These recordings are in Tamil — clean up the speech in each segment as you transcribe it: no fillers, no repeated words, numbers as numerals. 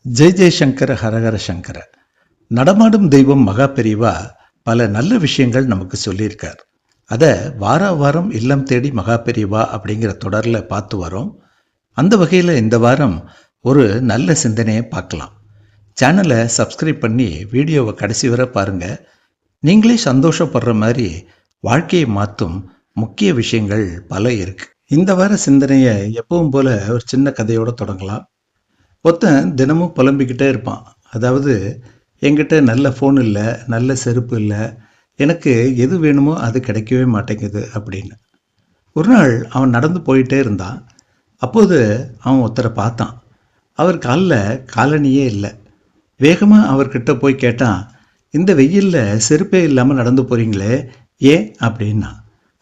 ஜெய் ஜெய்சங்கர ஹரஹர சங்கர. நடமாடும் தெய்வம் மகா பெரிவா பல நல்ல விஷயங்கள் நமக்கு சொல்லியிருக்கார். அதை வாரம் இல்லம் தேடி மகா பெரிவா அப்படிங்கிற தொடரில் பார்த்து வரோம். அந்த வகையில் இந்த வாரம் ஒரு நல்ல சிந்தனையை பார்க்கலாம். சேனலை சப்ஸ்கிரைப் பண்ணி வீடியோவை கடைசி வரை பாருங்கள். நீங்களே சந்தோஷப்படுற மாதிரி வாழ்க்கையை மாற்றும் முக்கிய விஷயங்கள் பல இருக்கு. இந்த வார சிந்தனையை எப்பவும் போல ஒரு சின்ன கதையோடு தொடங்கலாம். ஒருத்தன் தினமும் புலம்பிக்கிட்டே இருப்பான். அதாவது, என்கிட்ட நல்ல ஃபோன் இல்லை, நல்ல செருப்பு இல்லை, எனக்கு எது வேணுமோ அது கிடைக்கவே மாட்டேங்குது அப்படின்னு. ஒரு நாள் அவன் நடந்து போயிட்டே இருந்தான். அப்போது அவன் ஒருத்தரை பார்த்தான். அவர் காலில் காலணியே இல்லை. வேகமாக அவர்கிட்ட போய் கேட்டான், இந்த வெயிலில் செருப்பே இல்லாமல் நடந்து போகிறீங்களே ஏன் அப்படின்னா.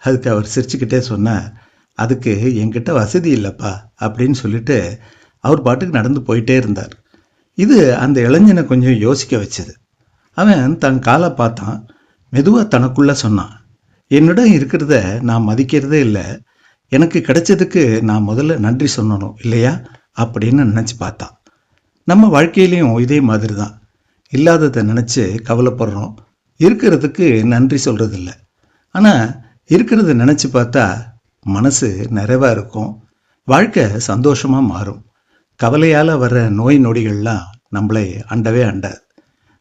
அதுக்கு அவர் சிரிச்சுக்கிட்டே சொன்னார், அதுக்கு என்கிட்ட வசதி இல்லைப்பா அப்படின்னு சொல்லிட்டு அவர் பாட்டுக்கு நடந்து போயிட்டே இருந்தார். இது அந்த இளைஞனை கொஞ்சம் யோசிக்க வச்சது. அவன் தன் காலை பார்த்தான். மெதுவாக தனக்குள்ள சொன்னான், என்னிடம் இருக்கிறத நான் மதிக்கிறதே இல்லை, எனக்கு கிடைச்சதுக்கு நான் முதல்ல நன்றி சொல்லணும் இல்லையா அப்படின்னு நினச்சி பார்த்தான். நம்ம வாழ்க்கையிலையும் இதே மாதிரி தான். இல்லாததை நினச்சி கவலைப்படுறோம், இருக்கிறதுக்கு நன்றி சொல்கிறதில்ல. ஆனால் இருக்கிறத நினச்சி பார்த்தா மனசு நிறைவாக இருக்கும், வாழ்க்கை சந்தோஷமாக மாறும். கவலையால் வர்ற நோய் நொடிகள்லாம் நம்மளை அண்டவே அண்டாது.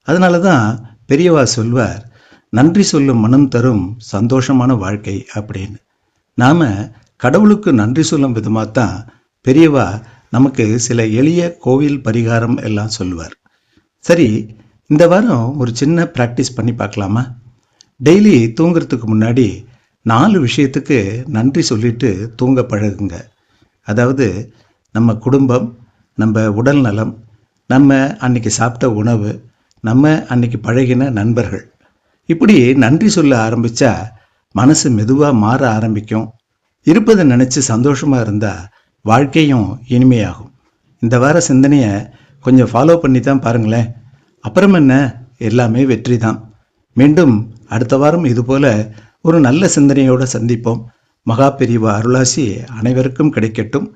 அதனால தான் பெரியவா சொல்வார், நன்றி சொல்லும் மனம் தரும் சந்தோஷமான வாழ்க்கை அப்படின்னு. நாம் கடவுளுக்கு நன்றி சொல்லும் விதமாக தான் பெரியவா நமக்கு சில எளிய கோவில் பரிகாரம் எல்லாம் சொல்லுவார். சரி, இந்த வாரம் ஒரு சின்ன ப்ராக்டிஸ் பண்ணி பார்க்கலாமா? டெய்லி தூங்குறதுக்கு முன்னாடி 4 விஷயத்துக்கு நன்றி சொல்லிட்டு தூங்க பழகுங்க. அதாவது, நம்ம குடும்பம், நம்ம உடல் நலம், நம்ம அன்னைக்கு சாப்பிட்ட உணவு, நம்ம அன்னைக்கு பழகின நண்பர்கள். இப்படி நன்றி சொல்ல ஆரம்பித்தா மனசு மெதுவாக மாற ஆரம்பிக்கும். இருப்பதை நினச்சி சந்தோஷமாக இருந்தால் வாழ்க்கையும் இனிமையாகும். இந்த வார சிந்தனையை கொஞ்சம் ஃபாலோ பண்ணி தான் பாருங்களேன். அப்புறம் என்ன, எல்லாமே வெற்றி தான். மீண்டும் அடுத்த வாரம் இதுபோல் ஒரு நல்ல சிந்தனையோடு சந்திப்போம். மகா பெரிவா அருளாசி அனைவருக்கும் கிடைக்கட்டும்.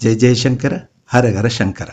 ஜெய் ஜெய்சங்கர ஹரஹர சங்கர.